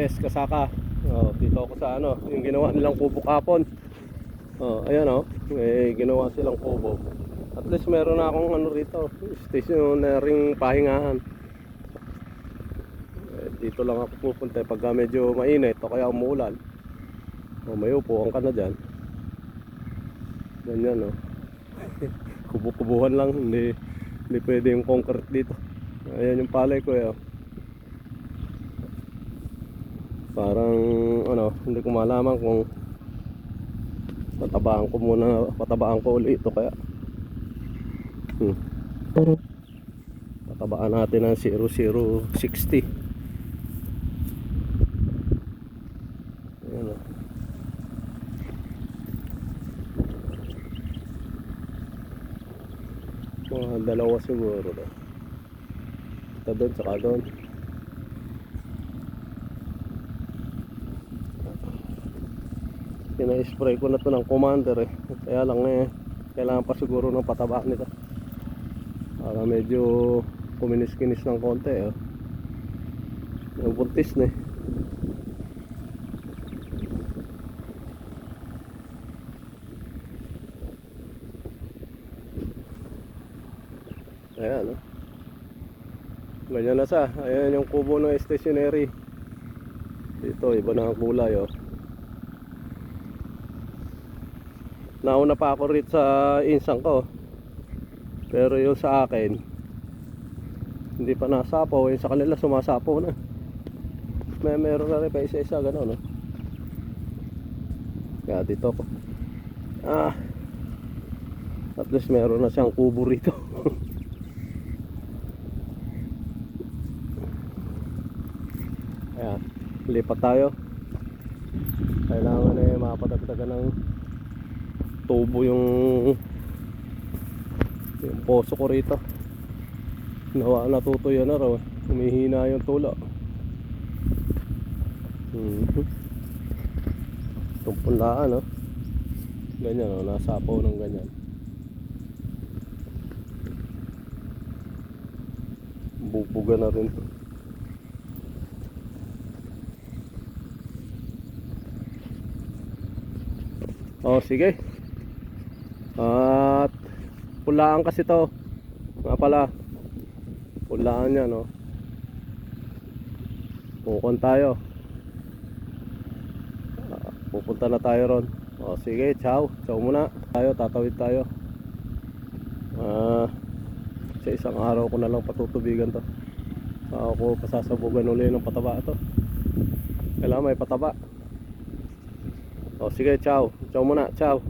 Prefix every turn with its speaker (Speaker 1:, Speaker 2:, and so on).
Speaker 1: Yes, Kasaka. Dito ako sa ano, yung ginawa nilang kubo kapon. Ayan may ginawa silang kubo. At least meron na akong ano rito, stationaryng pahingahan. Dito lang ako pupunta pagka medyo mainit o kaya umuulan. May upuan ka na dyan. Ganyan kubo-kubuhan lang, hindi pwede yung concrete dito. Ayan yung palay ko parang hindi ko malaman kung patabaan ko ulit ito kaya patabaan natin ng 0060. Ayan mga dalawa siguro ito doon saka doon. Pina-spray ko na to ng commander kaya lang kailangan pa siguro ng pataba nito para medyo kuminis-kinis ng konti yung buntis na ayan ganyan na sa ayan yung kubo ng stationary dito, iba na ang kulay nauna pa ako rito sa insang ko pero yung sa akin hindi pa nasapaw, yung sa kanila sumasapaw na. Meron na rin pa isa-isa gano'n kaya dito ako at least meron na siyang kubo rito. Ayan, lipat tayo. Kailangan mapatagtagan ng tubo yung poso ko rito. Natutuyo na raw, humihina yung tulo. Itong punlaan ganyan nasapaw ng ganyan. Bubuga na rin. Sige. At pulaan kasi to nga pala, pulaan yan pukon tayo, pupunta na tayo ron. Sige, ciao muna tayo, tatawid tayo. Sa isang araw ko na lang patutubigan to. Ako pasasabugan ulit ng pataba to, kailangan may pataba. Sige, ciao muna, ciao.